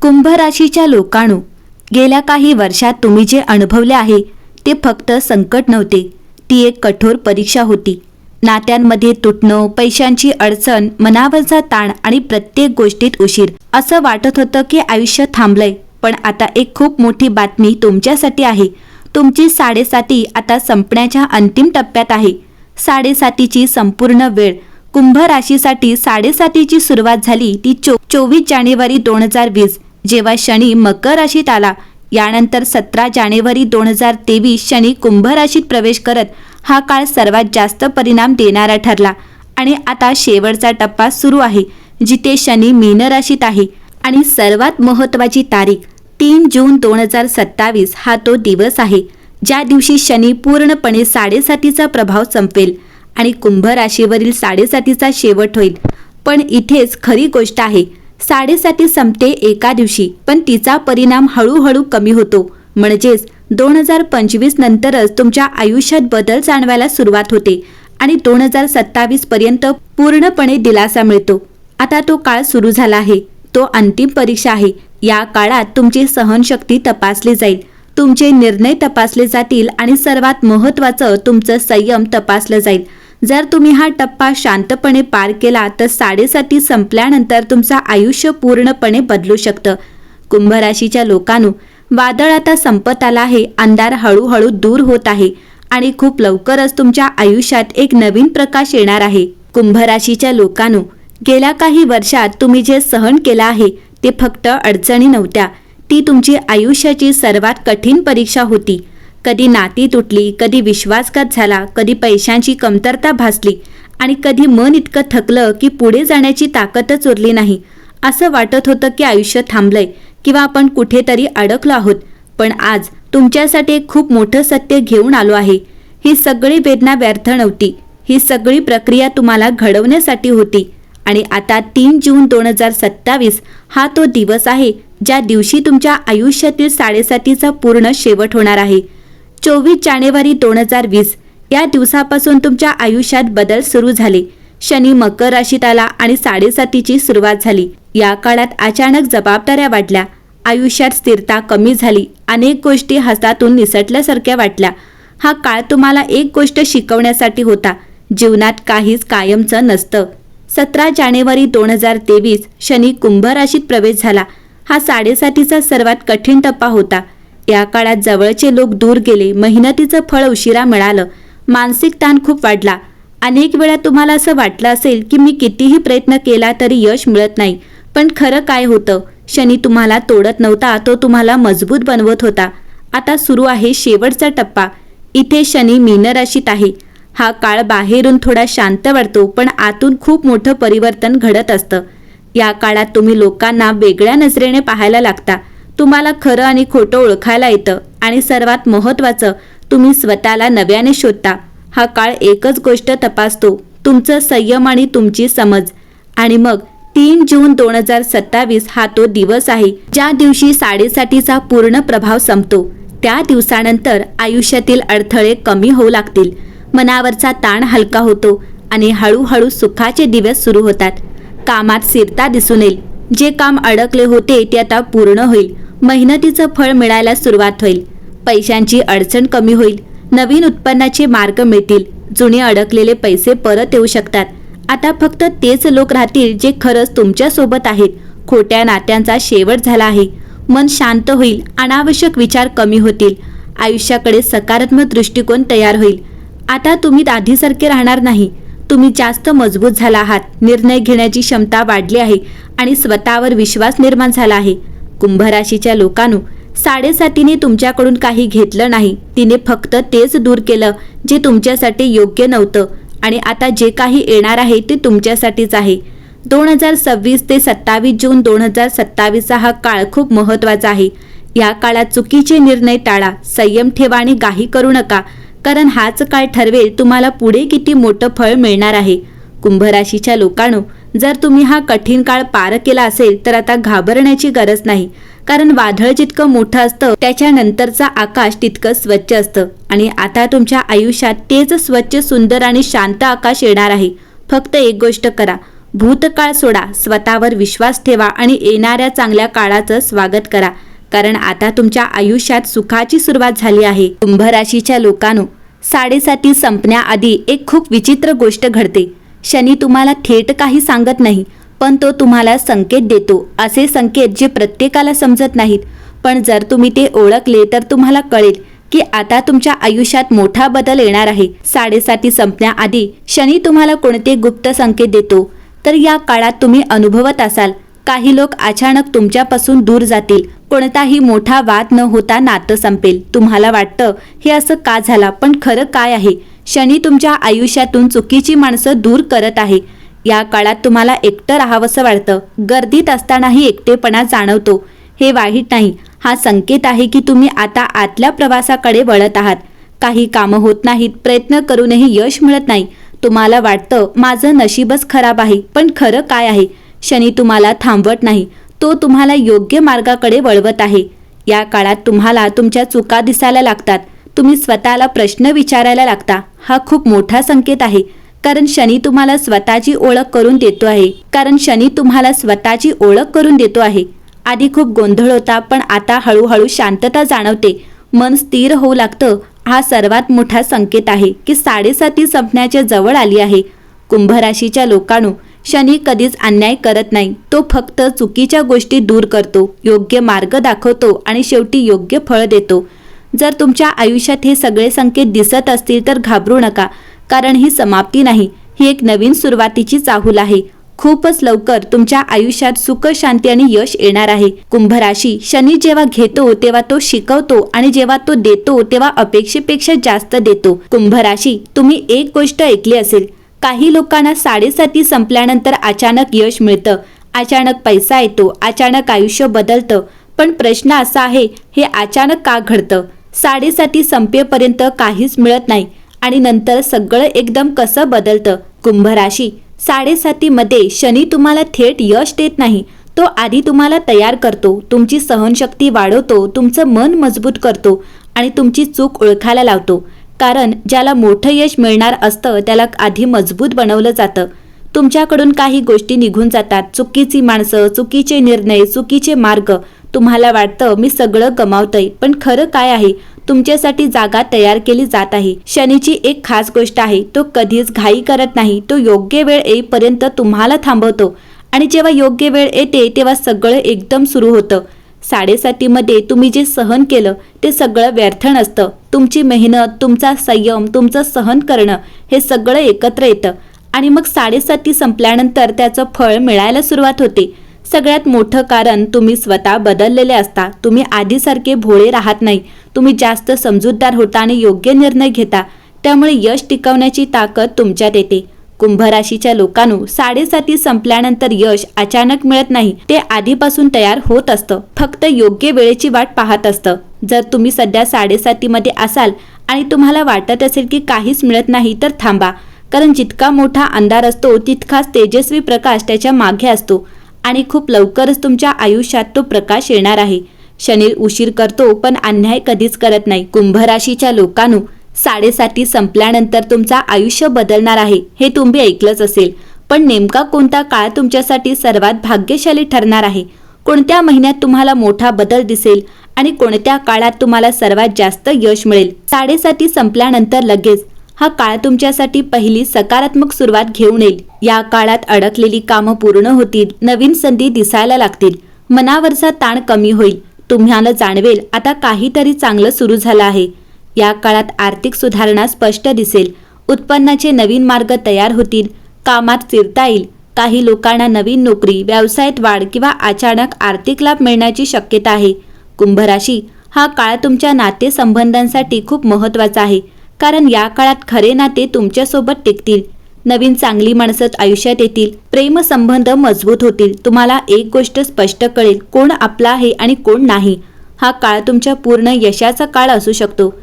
कुंभ राशीच्या लोकांनो, गेल्या काही वर्षात तुम्ही जे अनुभवले आहे ते फक्त संकट नव्हते, ती एक कठोर परीक्षा होती. नात्यांमध्ये तुटणं, पैशांची अडचण, मनावरचा ताण आणि प्रत्येक गोष्टीत उशीर. असं वाटत होतं की आयुष्य थांबलंय. पण आता एक खूप मोठी बातमी तुमच्यासाठी आहे. तुमची 7.5 आता संपण्याच्या अंतिम टप्प्यात आहे. 7.5ची संपूर्ण वेळ. कुंभ राशीसाठी 7.5ची सुरुवात झाली ती 24 जानेवारी 2020 जेव्हा शनी मकर राशीत आला. यानंतर 17 जानेवारी 2023 शनी कुंभ राशीत प्रवेश करत हा काळ सर्वात जास्त परिणाम देणारा ठरला. आणि आता शेवटचा टप्पा सुरू आहे जिथे शनी मीन राशीत आहे. आणि सर्वात महत्त्वाची तारीख 3 जून 2027 हा तो दिवस आहे ज्या दिवशी शनी पूर्णपणे 7.5चा प्रभाव संपेल आणि कुंभ राशीवरील 7.5चा शेवट होईल. पण इथेच खरी गोष्ट आहे. 7.5 संपते एका दिवशी, पण तिचा परिणाम हळूहळू कमी होतो. म्हणजेच 2025 नंतरच तुमच्या आयुष्यात बदल जाणवायला सुरुवात होते आणि 2027 पर्यंत पूर्णपणे दिलासा मिळतो. आता तो काळ सुरू झाला आहे. तो अंतिम परीक्षा आहे. या काळात तुमची सहनशक्ती तपासली जाईल, तुमचे निर्णय तपासले जातील आणि सर्वात महत्त्वाचं तुमचं संयम तपासलं जाईल. जर तुम्ही हा टप्पा शांतपणे पार केला तर 7.5 संपल्यानंतर तुमचं आयुष्य पूर्णपणे बदलू शकतं. कुंभ राशीच्या लोकांनो, वादळ आता संपत आला आहे. अंधार हळूहळू दूर होत आहे आणि खूप लवकरच तुमच्या आयुष्यात एक नवीन प्रकाश येणार आहे. कुंभ राशीच्या लोकांनो, गेल्या काही वर्षात तुम्ही जे सहन केलं आहे ते फक्त अडचणी नव्हत्या, ती तुमची आयुष्याची सर्वात कठीण परीक्षा होती. कधी नाती तुटली, कधी विश्वासघात झाला, कधी पैशांची कमतरता भासली आणि कधी मन इतकं थकलं की पुढे जाण्याची ताकदच उरली नाही. असं वाटत होतं की आयुष्य थांबलंय किंवा आपण कुठेतरी अडकलो आहोत. पण आज तुमच्यासाठी एक खूप मोठं सत्य घेऊन आलो आहे. ही सगळी वेदना व्यर्थ नव्हती. ही सगळी प्रक्रिया तुम्हाला घडवण्यासाठी होती. आणि आता 3 जून 2027 हा तो दिवस आहे ज्या दिवशी तुमच्या आयुष्यातील 7.5चा पूर्ण शेवट होणार आहे. 24 जानेवारी 2020 या दिवसापासून तुमच्या आयुष्यात बदल सुरू झाले. शनी मकर राशीत आला आणि 7.5ची सुरुवात झाली. या काळात अचानक जबाबदाऱ्या वाढल्या, आयुष्यात स्थिरता कमी झाली, अनेक गोष्टी हातातून निसटल्यासारख्या वाटल्या. हा काळ तुम्हाला एक गोष्ट शिकवण्यासाठी होता, जीवनात काहीच कायमचं नसतं. 17 जानेवारी 2023 शनी कुंभ राशीत प्रवेश झाला. हा 7.5चा सर्वात कठीण टप्पा होता. या काळात जवळचे लोक दूर गेले, मेहनतीचं फळ उशिरा मिळालं, मानसिक ताण खूप वाढला. अनेक वेळा तुम्हाला असं वाटलं असेल की मी कितीही प्रयत्न केला तरी यश मिळत नाही. पण खरं काय होतं, शनी तुम्हाला तोडत नव्हता, तो तुम्हाला मजबूत बनवत होता. आता सुरू आहे शेवटचा टप्पा. इथे शनी मीन राशीत आहे. हा काळ बाहेरून थोडा शांत वाटतो पण आतून खूप मोठं परिवर्तन घडत असतं. या काळात तुम्ही लोकांना वेगळ्या नजरेने पाहायला लागता. तुम्हाला खरं आणि खोटं ओळखायला येतं आणि सर्वात महत्त्वाचं तुम्ही स्वतःला नव्याने शोधता. हा काळ एकच गोष्ट तपासतो, तुमचं संयम आणि तुमची समज. आणि मग 3 जून 2027 हा तो दिवस आहे ज्या दिवशी 7.5चा पूर्ण प्रभाव संपतो. त्या दिवसानंतर आयुष्यातील अडथळे कमी होऊ लागतील, मनावरचा ताण हलका होतो आणि हळूहळू सुखाचे दिवस सुरू होतात. कामात स्थिरता दिसून येईल. जे काम अडकले होते ते आता पूर्ण होईल. मेहनतीचं फळ मिळायला सुरुवात होईल. पैशांची अडचण कमी होईल. नवीन उत्पन्नाचे मार्ग मिळतील. जुने अडकलेले पैसे परत येऊ शकतात. आता फक्त तेच लोक राहतील जे खरंच तुमच्या सोबत आहेत. खोट्या नात्यांचा शेवट झाला आहे. मन शांत होईल. अनावश्यक विचार कमी होतील. आयुष्याकडे सकारात्मक दृष्टिकोन तयार होईल. आता तुम्ही आधीसारखे राहणार नाही. तुम्ही जास्त मजबूत झाला आहात. निर्णय घेण्याची क्षमता वाढली आहे आणि स्वतःवर विश्वास निर्माण झाला आहे. कुंभ राशीच्या लोकांनो, 7.5ने तुमच्याकडून काही घेतलं नाही. तिने फक्त तेच दूर केलं जे तुमच्यासाठी योग्य नव्हतं. आणि आता जे काही येणार आहे ते तुमच्यासाठीच आहे. 2026 ते 27 जून 2027 हा काळ खूप महत्त्वाचा आहे. या काळात चुकीचे निर्णय टाळा, संयम ठेवा आणि घाई करू नका, कारण हाच काळ ठरवेल तुम्हाला पुढे किती मोठं फळ मिळणार आहे. कुंभ राशीच्या लोकांनो, जर तुम्ही हा कठीण काळ पार केला असेल तर आता घाबरण्याची गरज नाही. कारण वादळ जितकं मोठं असतं त्याच्यानंतरचा आकाश तितकं स्वच्छ असतं. आणि आता तुमच्या आयुष्यात तेच स्वच्छ, सुंदर आणि शांत आकाश येणार आहे. फक्त एक गोष्ट करा, भूतकाळ सोडा, स्वतःवर विश्वास ठेवा आणि येणाऱ्या चांगल्या काळाचं स्वागत करा, कारण आता तुमच्या आयुष्यात सुखाची सुरुवात झाली आहे. कुंभ राशीच्या लोकांनो, 7:30 संपण्याआधी एक खूप विचित्र गोष्ट घडते. शनी तुम्हाला थेट काही सांगत नाही, पण तो तुम्हाला संकेत देतो. असे संकेत जे प्रत्येकाला समजत नाहीत, पण जर तुम्ही ते ओळखले तर तुम्हाला कळेल की आता तुमच्या आयुष्यात मोठा बदल येणार आहे. 7:30 संपण्याआधी शनी तुम्हाला कोणते गुप्त संकेत देतो तर या काळात तुम्ही अनुभवत असाल, काही लोक अचानक तुमच्यापासून दूर जातील. कोणताही मोठा वाद न होता नातं संपेल. तुम्हाला वाटतं हे असं का झालं, पण खरं काय आहे, शनी तुमच्या आयुष्यातून चुकीची माणसं दूर करत आहे. या काळात तुम्हाला एकटं राहावंसं वाटतं, गर्दीत असतानाही एकटेपणा जाणवतो. हे वाईट नाही, हा संकेत आहे की तुम्ही आता आतल्या प्रवासाकडे वळत आहात. काही कामं होत नाहीत, प्रयत्न करूनही यश मिळत नाही. तुम्हाला वाटतं माझं नशीबच खराब आहे, पण खरं काय आहे, शनी तुम्हाला थांबवत नाही, तो तुम्हाला योग्य मार्गाकडे वळवत आहे. या काळात तुम्हाला तुमच्या चुका दिसायला लागतात, तुम्ही स्वतःला प्रश्न विचारायला लागता. हा खूप मोठा संकेत आहे, कारण शनी तुम्हाला स्वतःची ओळख करून देतो आहे. आधी खूप गोंधळ होता, पण आता हळूहळू शांतता जाणवते, मन स्थिर होऊ लागतं. हा सर्वात मोठा संकेत आहे की 7:30 संपण्याच्या जवळ आली आहे. कुंभ राशीच्या लोकांनो, शनी कधीच अन्याय करत नाही, तो फक्त चुकीच्या गोष्टी दूर करतो, योग्य मार्ग दाखवतो आणि शेवटी योग्य फळ देतो. जर तुमच्या आयुष्यात हे सगळे संकेत दिसत असतील तर घाबरू नका, कारण ही समाप्ती नाही, ही एक नवीन सुरुवातीची चाहूल आहे. खूपच लवकर तुमच्या आयुष्यात सुख, शांती आणि यश येणार आहे. कुंभ राशी, शनी जेव्हा घेतो तेव्हा तो शिकवतो आणि जेव्हा तो देतो तेव्हा अपेक्षेपेक्षा जास्त देतो. कुंभ राशी, तुम्ही एक गोष्ट ऐकली असेल, काही लोकांना 7:30 संपल्यानंतर अचानक यश मिळतं, अचानक पैसा येतो, अचानक आयुष्य बदलतं. पण प्रश्न असा आहे, हे अचानक का घडतं? 7:30 संपेपर्यंत काहीच मिळत नाही आणि नंतर सगळं एकदम कसं बदलतं? कुंभ राशी, 7:30 मध्ये शनी तुम्हाला थेट यश देत नाही, तो आधी तुम्हाला तयार करतो, तुमची सहनशक्ती वाढवतो, तुमचं मन मजबूत करतो आणि तुमची चूक ओळखायला लावतो. कारण ज्याला मोठं यश मिळणार असतं त्याला आधी मजबूत बनवलं जातं. तुमच्याकडून काही गोष्टी निघून जातात, चुकीची माणसं, चुकीचे निर्णय, चुकीचे मार्ग. तुम्हाला वाटतं मी सगळं गमावतंय, पण खरं काय आहे, तुमच्यासाठी जागा तयार केली जात आहे. शनीची एक खास गोष्ट आहे, तो कधीच घाई करत नाही, तो योग्य वेळ येईपर्यंत तुम्हाला थांबवतो आणि जेव्हा योग्य वेळ येते तेव्हा सगळं एकदम सुरू होतं. 7:30 मध्ये तुम्ही जे सहन केलं ते सगळं व्यर्थ नसतं. तुमची मेहनत, तुमचा संयम, तुमचं सहन करणं हे सगळं एकत्र येतं आणि मग 7:30 संपल्यानंतर त्याचं फळ मिळायला सुरुवात होते. सगळ्यात मोठं कारण तुम्ही स्वतः बदललेले असता. तुम्ही आधीसारखे भोळे राहत नाही, तुम्ही जास्त समजूतदार होता आणि योग्य निर्णय घेता. त्यामुळे यश टिकवण्याची ताकद तुमच्यात येते. कुंभ राशीच्या लोकांनो, 7:30 संपल्यानंतर यश अचानक मिळत नाही, ते आधीपासून तयार होत असतं, फक्त योग्य वेळेची वाट पाहत असतं. जर तुम्ही सध्या 7:30 मध्ये असाल आणि तुम्हाला वाटत असेल की काहीच मिळत नाही तर थांबा, कारण जितका मोठा अंधार असतो तितकाच तेजस्वी प्रकाश त्याच्या मागे असतो आणि खूप लवकरच तुमच्या आयुष्यात तो प्रकाश येणार आहे. शनी उशीर करतो पण अन्याय कधीच करत नाही. कुंभ राशीच्या लोकांनो, 7:30 संपल्यानंतर तुमचं आयुष्य बदलणार आहे हे तुम्ही ऐकलंच असेल, पण नेमका कोणता काळ तुमच्यासाठी सर्वात भाग्यशाली ठरणार आहे? कोणत्या महिन्यात तुम्हाला मोठा बदल दिसेल आणि कोणत्या काळात तुम्हाला सर्वात जास्त यश मिळेल? 7:30 संपल्यानंतर लगेच हा काळ तुमच्यासाठी पहिली सकारात्मक सुरुवात घेऊन येईल. या काळात अडकलेली कामं पूर्ण होतील, नवीन संधी दिसायला लागतील, मनावरचा ताण कमी होईल, तुम्हाला जाणवेल आता काहीतरी चांगलं सुरू झालं आहे. या काळात आर्थिक सुधारणा स्पष्ट दिसेल, उत्पन्नाचे नवीन मार्ग तयार होतील, कामात स्थिरता येईल, काही लोकांना नवीन नोकरी, व्यवसायात वाढ किंवा अचानक आर्थिक लाभ मिळण्याची शक्यता आहे. कुंभ राशी, हा काळ तुमच्या नातेसंबंधांसाठी खूप महत्त्वाचा आहे, कारण या काळात खरे नाते तुमच्यासोबत टिकतील, नवीन चांगली माणसं आयुष्यात येतील, प्रेमसंबंध मजबूत होतील. तुम्हाला एक गोष्ट स्पष्ट कळेल, कोण आपला आहे आणि कोण नाही. हा काळ तुमच्या पूर्ण यशाचा काळ असू शकतो.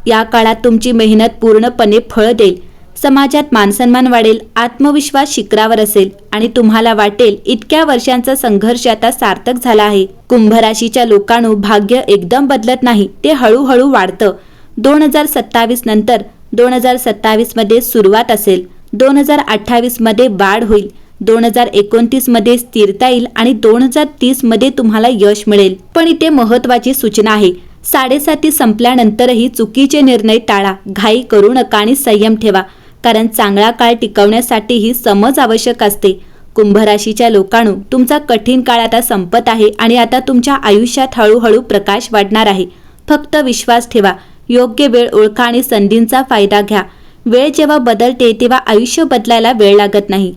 या काळात तुमची मेहनत पूर्णपणे फळ देईल, समाजात मानसन्मान वाढेल, आत्मविश्वास शिखरावर असेल आणि तुम्हाला वाटेल इतक्या वर्षांचा संघर्ष आता सार्थक झाला आहे. कुंभ राशीच्या लोकांनो, भाग्य एकदम बदलत नाही, ते हळूहळू वाढतं. 2027 नंतर 2027 मध्ये सुरुवात असेल, 2028 मध्ये वाढ होईल, 2029 मध्ये स्थिरता येईल आणि 2030 मध्ये तुम्हाला यश मिळेल. पण इथे महत्त्वाची सूचना आहे, 7.5 संपल्यानंतरही चुकीचे निर्णय टाळा, घाई करू नका आणि संयम ठेवा, कारण चांगला काळ टिकवण्यासाठी ही समज आवश्यक असते. कुंभ राशीच्या लोकांनो, तुमचा कठीण काळ आता संपत आहे आणि आता तुमच्या आयुष्यात हळूहळू प्रकाश वाढणार आहे. फक्त विश्वास ठेवा, योग्य वेळ ओळखा आणि संधींचा फायदा घ्या. वेळ जेव्हा बदलते तेव्हा आयुष्य बदलायला वेळ लागत नाही.